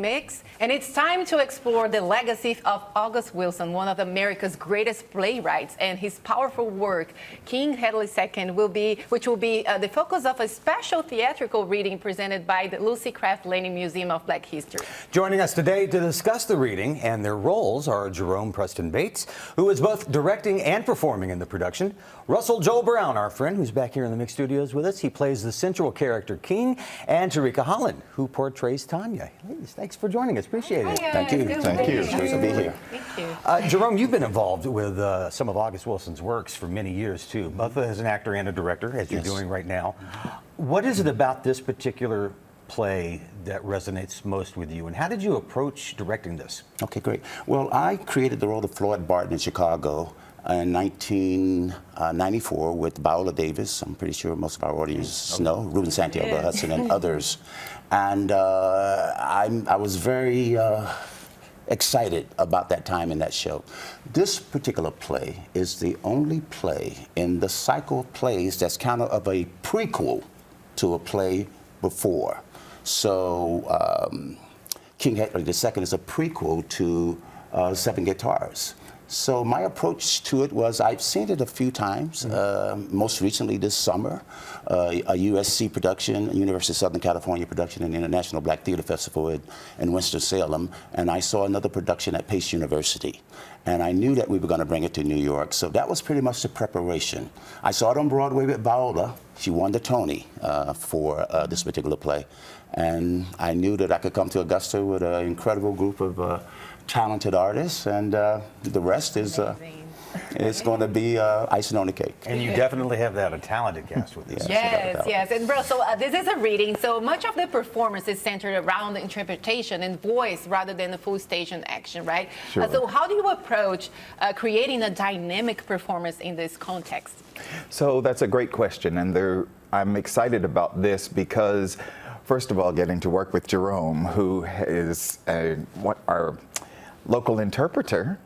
Mix, and it's time to explore the legacy of August Wilson, one of America's greatest playwrights, and his powerful work, King Hedley II, which will be the focus of a special theatrical reading presented by the Lucy Craft Laney Museum of Black History. Joining us today to discuss the reading and their roles are Jerome Preston Bates, who is both directing and performing in the production, Russell Joel Brown, our friend, who's back here in the Mix Studios with us. He plays the central character King, and Tarika Holland, who portrays Tanya. Ladies, thanks for joining us. Appreciate it. Thank you. Thank you. It's nice to be here. Thank you. Jerome, you've been involved with some of August Wilson's works for many years, too, both as an actor and a director, as you're doing right now. What is it about this particular play that resonates most with you, and how did you approach directing this? Okay, great. Well, I created the role of Floyd Barton in Chicago in 1994 with Viola Davis. I'm pretty sure most of our audience know, Ruben Santiago Hudson and others. And I was very excited about that time in that show. This particular play is the only play in the cycle of plays that's kind of a prequel to a play before. So King Hedley II is a prequel to Seven Guitars. So my approach to it was, I've seen it a few times, most recently this summer, a USC production, University of Southern California production in the International Black Theater Festival in Winston-Salem, and I saw another production at Pace University. And I knew that we were going to bring it to New York, so that was pretty much the preparation. I saw it on Broadway with Viola. She won the Tony for this particular play. And I knew that I could come to Augusta with an incredible group of talented artists, and the rest is it's going to be icing on the cake. And you definitely have that, a talented cast with this. Yes. And bro, so this is a reading, so much of the performance is centered around the interpretation and voice rather than the full stage and action, right? Sure. So how do you approach creating a dynamic performance in this context? So that's a great question, and I'm excited about this because, first of all, getting to work with Jerome, who is our local interpreter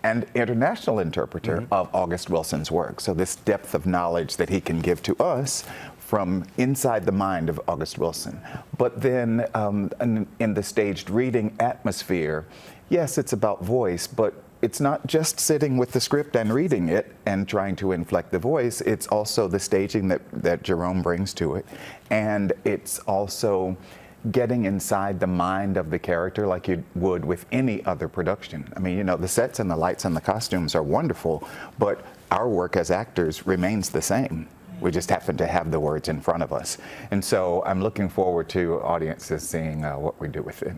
and international interpreter of August Wilson's work. So this depth of knowledge that he can give to us from inside the mind of August Wilson. But then in the staged reading atmosphere, yes, it's about voice, but it's not just sitting with the script and reading it and trying to inflect the voice. It's also the staging that Jerome brings to it. And it's also getting inside the mind of the character like you would with any other production. I mean, you know, the sets and the lights and the costumes are wonderful, but our work as actors remains the same. We just happen to have the words in front of us. And so I'm looking forward to audiences seeing what we do with it.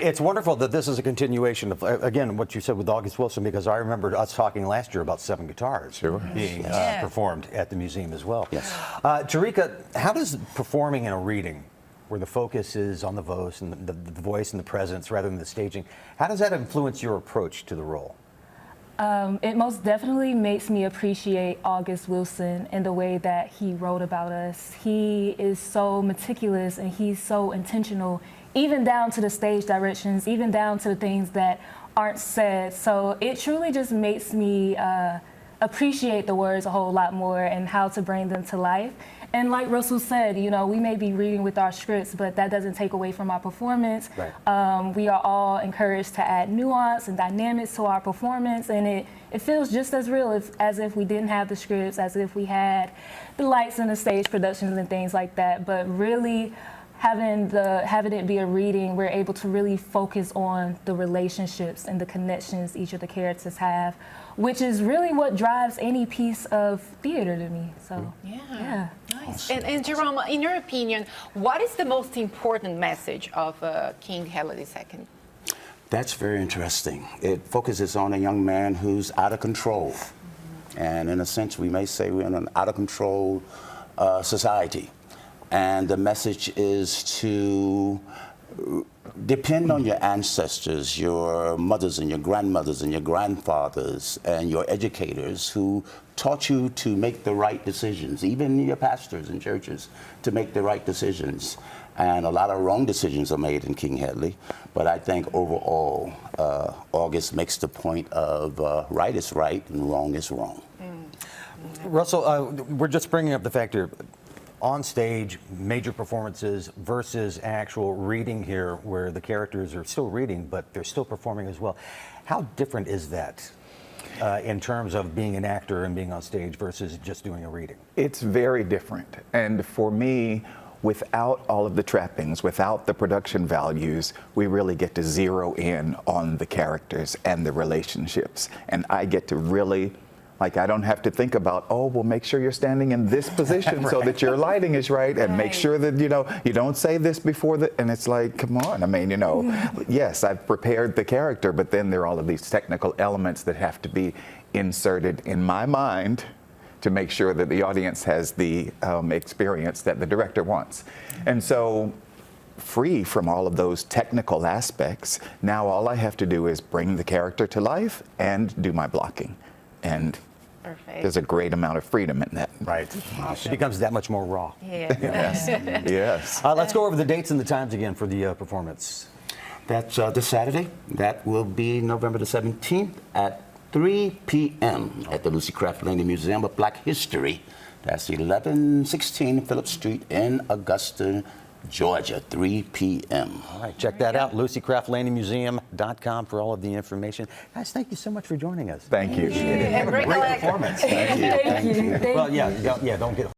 It's wonderful that this is a continuation of, again, what you said with August Wilson, because I remember us talking last year about Seven Guitars being performed at the museum as well. Yes. Tarika, how does performing in a reading, where the focus is on the voice and the voice and the presence rather than the staging, how does that influence your approach to the role? It most definitely makes me appreciate August Wilson and the way that he wrote about us. He is so meticulous and he's so intentional, even down to the stage directions, even down to the things that aren't said. So it truly just makes me appreciate the words a whole lot more and how to bring them to life. And like Russell said, you know, we may be reading with our scripts, but that doesn't take away from our performance. Right. We are all encouraged to add nuance and dynamics to our performance, and it feels just as real as if we didn't have the scripts, as if we had the lights and the stage productions and things like that. But really, having it be a reading, we're able to really focus on the relationships and the connections each of the characters have, which is really what drives any piece of theater to me. So yeah. Nice. And Jerome, in your opinion, what is the most important message of King Hedley II? That's very interesting. It focuses on a young man who's out of control. And in a sense, we may say we're in an out of control society. And the message is to depend on your ancestors, your mothers and your grandmothers and your grandfathers and your educators who taught you to make the right decisions, even your pastors and churches, to make the right decisions. And a lot of wrong decisions are made in King Hedley. But I think overall, August makes the point of right is right and wrong is wrong. Russell, we're just bringing up the fact here, on stage, major performances versus actual reading here where the characters are still reading, but they're still performing as well. How different is that in terms of being an actor and being on stage versus just doing a reading? It's very different. And for me, without all of the trappings, without the production values, we really get to zero in on the characters and the relationships. And I get to really, like, I don't have to think about, oh, well, make sure you're standing in this position so that your lighting is right, and make sure that, you know, you don't say this before the, and it's like, come on. I mean, you know, yes, I've prepared the character, but then there are all of these technical elements that have to be inserted in my mind to make sure that the audience has the experience that the director wants. And so, free from all of those technical aspects, now all I have to do is bring the character to life and do my blocking. And there's a great amount of freedom in that. Right. It becomes that much more raw. Yeah. Yes. Yes. Let's go over the dates and the times again for the performance. That's this Saturday. That will be November the 17th at 3 p.m. at the Lucy Craft Laney Museum of Black History. That's 1116 Phillips Street in Augusta, Georgia, 3 p.m. All right, check that out, LucyCraftLaneyMuseum.com for all of the information. Guys, thank you so much for joining us. Thank you. And great Performance. Thank you. Thank you. Well, yeah, don't get